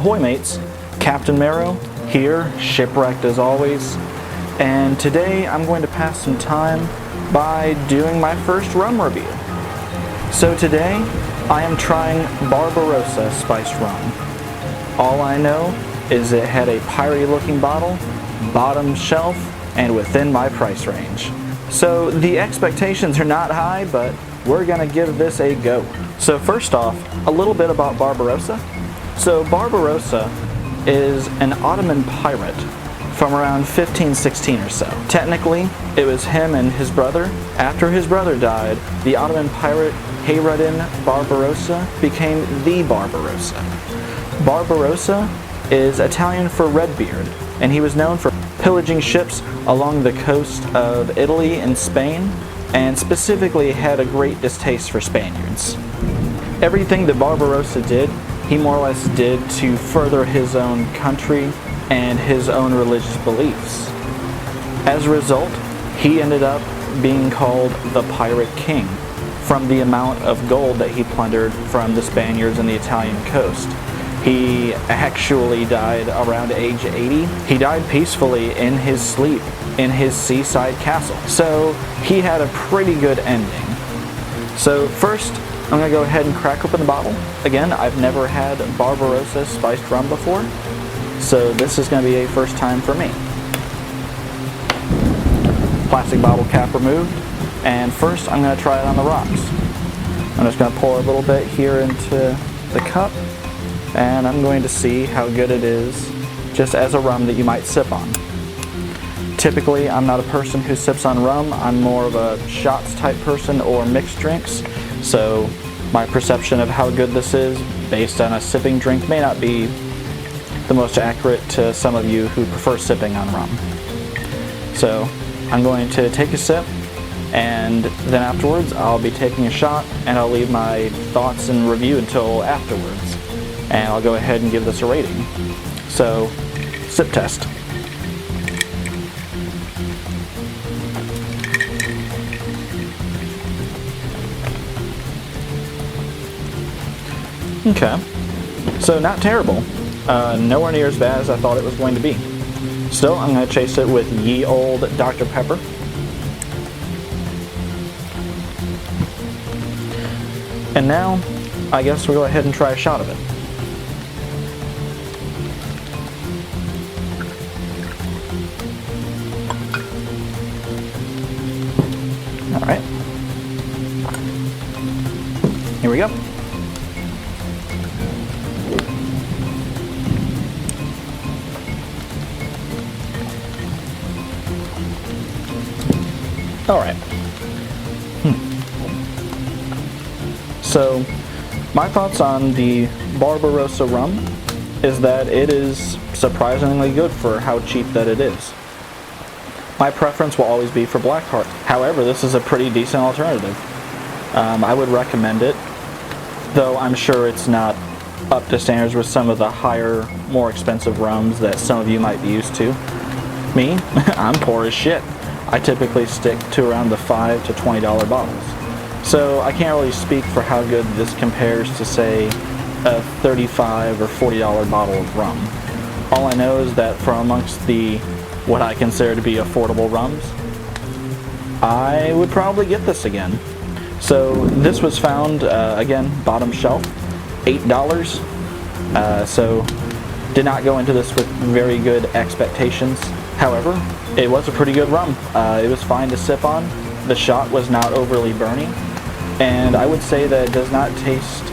Ahoy mates, Captain Marrow here, shipwrecked as always, and today I'm going to pass some time by doing my first rum review. So today I am trying Barbarossa Spiced Rum. All I know is it had a piratey looking bottle, bottom shelf, and within my price range. So the expectations are not high, but we're gonna give this a go. So first off, a little bit about Barbarossa. So Barbarossa is an Ottoman pirate from around 1516 or so. Technically, it was him and his brother. After his brother died, the Ottoman pirate Hayreddin Barbarossa became the Barbarossa. Barbarossa is Italian for Redbeard, and he was known for pillaging ships along the coast of Italy and Spain, and specifically had a great distaste for Spaniards. Everything that Barbarossa did, he more or less did to further his own country and his own religious beliefs. As a result, he ended up being called the Pirate King from the amount of gold that he plundered from the Spaniards and the Italian coast. He actually died around age 80. He died peacefully in his sleep in his seaside castle. So he had a pretty good ending. So first, I'm gonna go ahead and crack open the bottle. Again, I've never had Barbarossa Spiced Rum before, so this is gonna be a first time for me. Plastic bottle cap removed, and first I'm gonna try it on the rocks. I'm just gonna pour a little bit here into the cup, and I'm going to see how good it is just as a rum that you might sip on. Typically, I'm not a person who sips on rum. I'm more of a shots type person or mixed drinks, so my perception of how good this is based on a sipping drink may not be the most accurate to some of you who prefer sipping on rum. So I'm going to take a sip, and then afterwards I'll be taking a shot, and I'll leave my thoughts and review until afterwards. And I'll go ahead and give this a rating. So, sip test. Okay, so not terrible. Nowhere near as bad as I thought it was going to be. Still, I'm going to chase it with ye old Dr. Pepper. And now, I guess we'll go ahead and try a shot of it. Alright. Here we go. Alright. So, my thoughts on the Barbarossa rum is that it is surprisingly good for how cheap that it is. My preference will always be for Blackheart. However, this is a pretty decent alternative. I would recommend it, though I'm sure it's not up to standards with some of the higher, more expensive rums that some of you might be used to. Me, I'm poor as shit. I typically stick to around the $5 to $20 bottles. So I can't really speak for how good this compares to, say, a $35 or $40 bottle of rum. All I know is that from amongst the what I consider to be affordable rums, I would probably get this again. So this was found, again, bottom shelf, $8. So did not go into this with very good expectations. However, it was a pretty good rum. It was fine to sip on. The shot was not overly burning, and I would say that it does not taste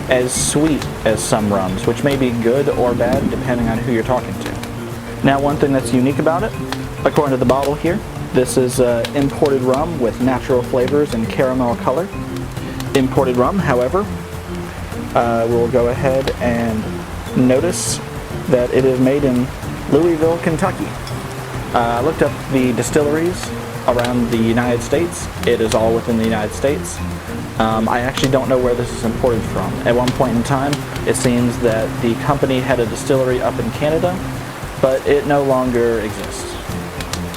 as sweet as some rums, which may be good or bad depending on who you're talking to. Now, one thing that's unique about it, according to the bottle here, this is imported rum with natural flavors and caramel color. Imported rum, however, we'll go ahead and notice that it is made in Louisville, Kentucky. I looked up the distilleries around the United States. It is all within the United States. I actually don't know where this is imported from. At one point in time, it seems that the company had a distillery up in Canada, but it no longer exists.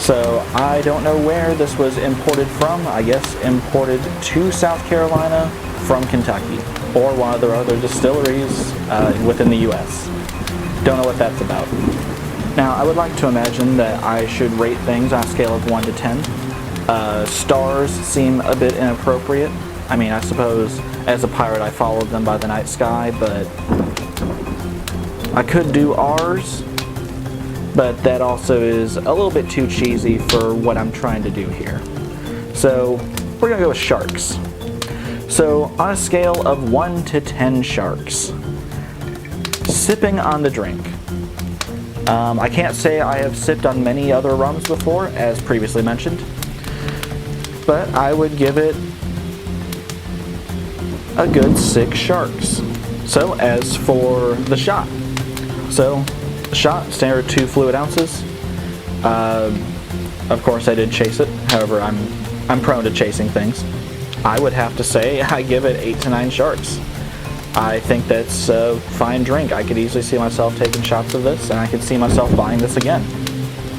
So I don't know where this was imported from. I guess imported to South Carolina from Kentucky, or one of their other distilleries within the U.S. Don't know what that's about. Now, I would like to imagine that I should rate things on a scale of 1 to 10. Stars seem a bit inappropriate. I mean, I suppose as a pirate I followed them by the night sky, but I could do R's, but that also is a little bit too cheesy for what I'm trying to do here. So we're gonna go with sharks. So on a scale of 1 to 10 sharks, sipping on the drink. I can't say I have sipped on many other rums before, as previously mentioned, but I would give it a good 6 sharks. So as for the shot, so the shot, standard 2 fluid ounces. Of course I did chase it, however I'm prone to chasing things. I would have to say I give it 8 to 9 sharks. I think that's a fine drink. I could easily see myself taking shots of this, and I could see myself buying this again.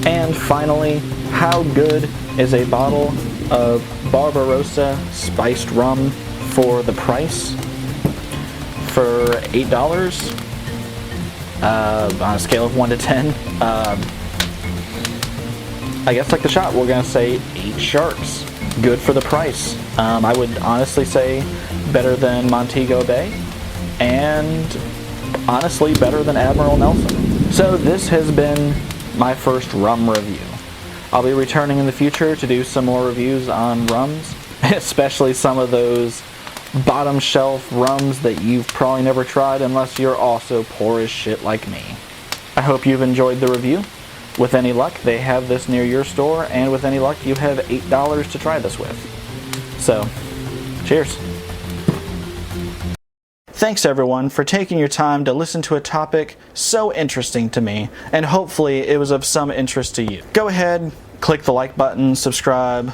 And finally, how good is a bottle of Barbarossa Spiced Rum for the price? For $8, on a scale of 1 to 10, I guess like the shot, we're gonna say 8 sharks. Good for the price. I would honestly say better than Montego Bay, and honestly better than Admiral Nelson. So this has been my first rum review. I'll be returning in the future to do some more reviews on rums, especially some of those bottom shelf rums that you've probably never tried unless you're also poor as shit like me. I hope you've enjoyed the review. With any luck, they have this near your store, and with any luck, you have $8 to try this with. So, cheers. Thanks everyone for taking your time to listen to a topic so interesting to me, and hopefully it was of some interest to you. Go ahead, click the like button, subscribe,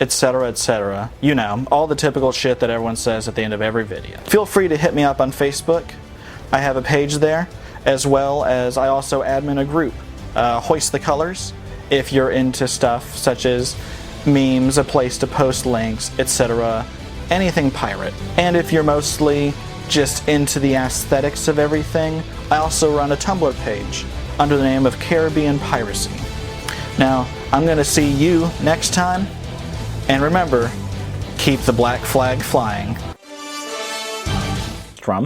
etc, etc. You know, all the typical shit that everyone says at the end of every video. Feel free to hit me up on Facebook. I have a page there, as well as I also admin a group, Hoist the Colors, if you're into stuff such as memes, a place to post links, etc. Anything pirate. And if you're mostly just into the aesthetics of everything, I also run a Tumblr page under the name of Caribbean Piracy. Now, I'm going to see you next time, and remember, keep the black flag flying. Rum.